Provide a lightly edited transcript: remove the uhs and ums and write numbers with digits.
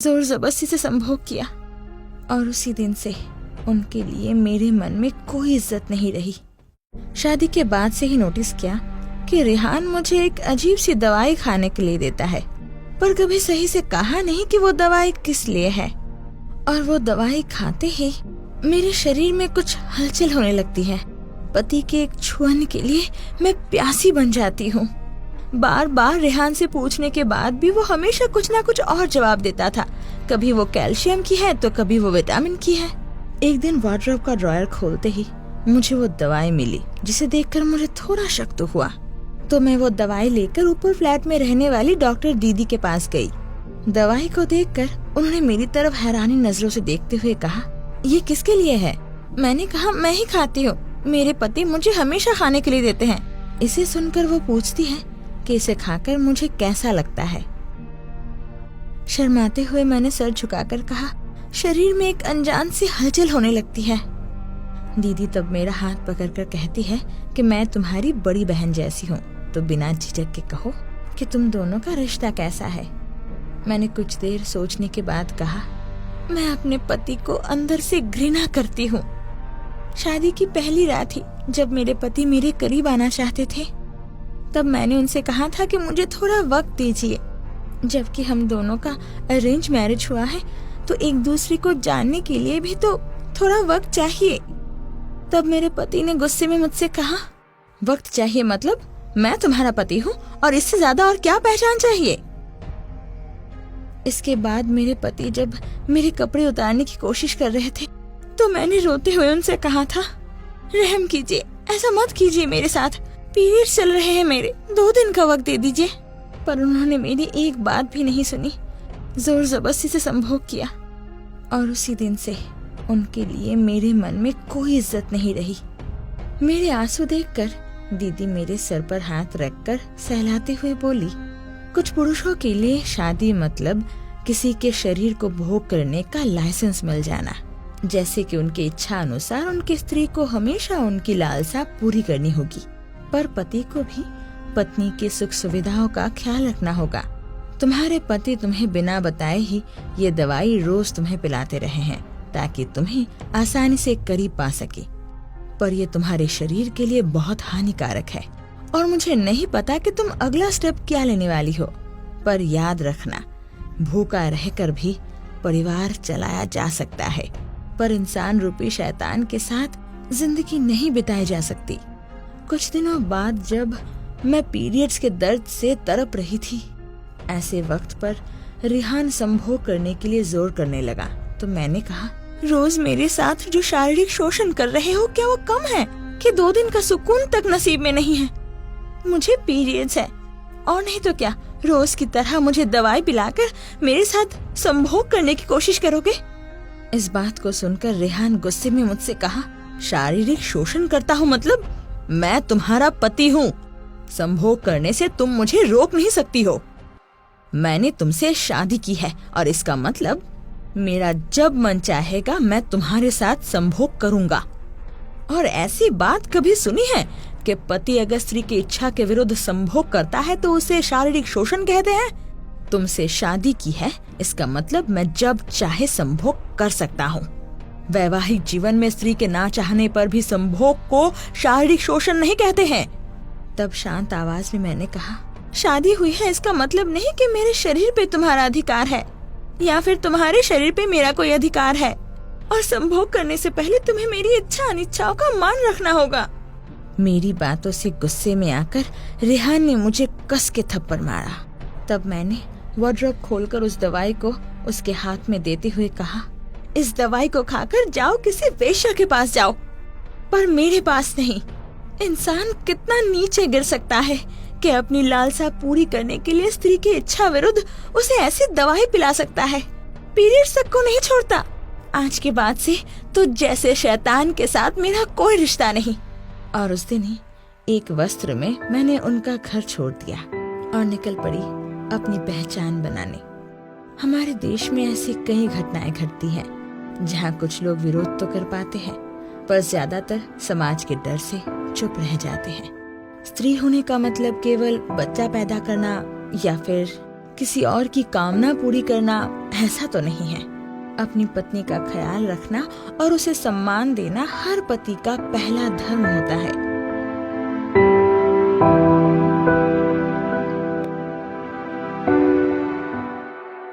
जोर जबरदस्ती से संभोग किया और उसी दिन से उनके लिए मेरे मन में कोई इज्जत नहीं रही। शादी के बाद से ही नोटिस किया कि रेहान मुझे एक अजीब सी दवाई खाने के लिए देता है, पर कभी सही से कहा नहीं कि वो दवाई किस लिए है। और वो दवाई खाते ही मेरे शरीर में कुछ हलचल होने लगती है। पति के एक छुअन के लिए मैं प्यासी बन जाती हूँ। बार बार रेहान से पूछने के बाद भी वो हमेशा कुछ ना कुछ और जवाब देता था। कभी वो कैल्शियम की है तो कभी वो विटामिन की है। एक दिन वार्डरोब का ड्रॉयर खोलते ही मुझे वो दवाई मिली, जिसे देखकर मुझे थोड़ा शक तो हुआ। तो मैं वो दवाई लेकर ऊपर फ्लैट में रहने वाली डॉक्टर दीदी के पास गई। दवाई को देखकर उन्होंने मेरी तरफ हैरानी नजरों से देखते हुए कहा, ये किसके लिए है? मैंने कहा, मैं ही खाती हूँ, मेरे पति मुझे हमेशा खाने के लिए देते हैं। इसे सुनकर वो पूछती है कि इसे खाकर मुझे कैसा लगता है। शर्माते हुए मैंने सर झुकाकर कहा, शरीर में एक अनजान सी हलचल होने लगती है। दीदी तब मेरा हाथ पकड़कर कहती है कि मैं तुम्हारी बड़ी बहन जैसी हूँ, तो बिना झिझक के कहो कि तुम दोनों का रिश्ता कैसा है। मैंने कुछ देर सोचने के बाद कहा, मैं अपने पति को अंदर से घृणा करती हूँ। शादी की पहली रात ही जब मेरे पति मेरे करीब आना चाहते थे, तब मैंने उनसे कहा था कि मुझे थोड़ा वक्त दीजिए। जबकि हम दोनों का अरेंज मैरिज हुआ है, तो एक दूसरे को जानने के लिए भी तो थोड़ा वक्त चाहिए। तब मेरे पति ने गुस्से में मुझसे कहा, वक्त चाहिए मतलब? मैं तुम्हारा पति हूँ और इससे ज्यादा और क्या पहचान चाहिए? इसके बाद मेरे पति जब मेरे कपड़े उतारने की कोशिश कर रहे थे, तो मैंने रोते हुए उनसे कहा था, रहम कीजिए, ऐसा मत कीजिए मेरे साथ, पीरियड्स चल रहे हैं मेरे, 2 दिन का वक्त दे दीजिए। पर उन्होंने मेरी एक बात भी नहीं सुनी, जोर जबरदस्ती से संभोग किया और उसी दिन से उनके लिए मेरे मन में कोई इज्जत नहीं रही। मेरे आंसू देखकर दीदी मेरे सर पर हाथ रखकर सहलाते हुए बोली, कुछ पुरुषों के लिए शादी मतलब किसी के शरीर को भोग करने का लाइसेंस मिल जाना, जैसे कि उनकी इच्छा अनुसार उनकी स्त्री को हमेशा उनकी लालसा पूरी करनी होगी। पर पति को भी पत्नी के सुख सुविधाओं का ख्याल रखना होगा। तुम्हारे पति तुम्हें बिना बताए ही ये दवाई रोज तुम्हें पिलाते रहे हैं, ताकि तुम्हें आसानी से करीब पा सके। पर ये तुम्हारे शरीर के लिए बहुत हानिकारक है और मुझे नहीं पता कि तुम अगला स्टेप क्या लेने वाली हो। पर याद रखना, भूखा रहकर भी परिवार चलाया जा सकता है, पर इंसान रूपी शैतान के साथ जिंदगी नहीं बिताई जा सकती। कुछ दिनों बाद जब मैं पीरियड्स के दर्द से तड़प रही थी, ऐसे वक्त पर रेहान संभोग करने के लिए जोर करने लगा, तो मैंने कहा, रोज मेरे साथ जो शारीरिक शोषण कर रहे हो, क्या वो कम है कि 2 दिन का सुकून तक नसीब में नहीं है? मुझे पीरियड्स है और नहीं तो क्या रोज की तरह मुझे दवाई पिलाकर मेरे साथ संभोग करने की कोशिश करोगे? इस बात को सुनकर रेहान गुस्से में मुझसे कहा, शारीरिक शोषण करता हूँ मतलब? मैं तुम्हारा पति हूँ, संभोग करने से तुम मुझे रोक नहीं सकती हो। मैंने तुमसे शादी की है और इसका मतलब मेरा जब मन चाहेगा मैं तुम्हारे साथ संभोग करूंगा। और ऐसी बात कभी सुनी है कि पति अगर स्त्री की इच्छा के विरुद्ध संभोग करता है तो उसे शारीरिक शोषण कहते हैं? तुमसे शादी की है, इसका मतलब मैं जब चाहे संभोग कर सकता हूँ। वैवाहिक जीवन में स्त्री के ना चाहने पर भी संभोग को शारीरिक शोषण नहीं कहते हैं। तब शांत आवाज में मैंने कहा, शादी हुई है इसका मतलब नहीं कि मेरे शरीर पे तुम्हारा अधिकार है या फिर तुम्हारे शरीर पे मेरा कोई अधिकार है, और संभोग करने से पहले तुम्हें मेरी इच्छा अनिच्छाओं का मान रखना होगा। मेरी बातों से गुस्से में आकर रेहान ने मुझे कस के थप्पड़ मारा। तब मैंने वार्डरोब खोलकर उस दवाई को उसके हाथ में देते हुए कहा, इस दवाई को खाकर जाओ किसी वेश्या के पास जाओ, पर मेरे पास नहीं। इंसान कितना नीचे गिर सकता है कि अपनी लालसा पूरी करने के लिए स्त्री की इच्छा विरुद्ध उसे ऐसी दवाई पिला सकता है। पीरियड्स तक को नहीं छोड़ता। आज के बाद से तो जैसे शैतान के साथ मेरा कोई रिश्ता नहीं। और उस दिन ही एक वस्त्र में मैंने उनका घर छोड़ दिया और निकल पड़ी अपनी पहचान बनाने। हमारे देश में ऐसी कई घटनाएं घटती हैं जहाँ कुछ लोग विरोध तो कर पाते हैं, पर ज्यादातर समाज के डर से चुप रह जाते हैं। स्त्री होने का मतलब केवल बच्चा पैदा करना या फिर किसी और की कामना पूरी करना ऐसा तो नहीं है। अपनी पत्नी का ख्याल रखना और उसे सम्मान देना हर पति का पहला धर्म होता है।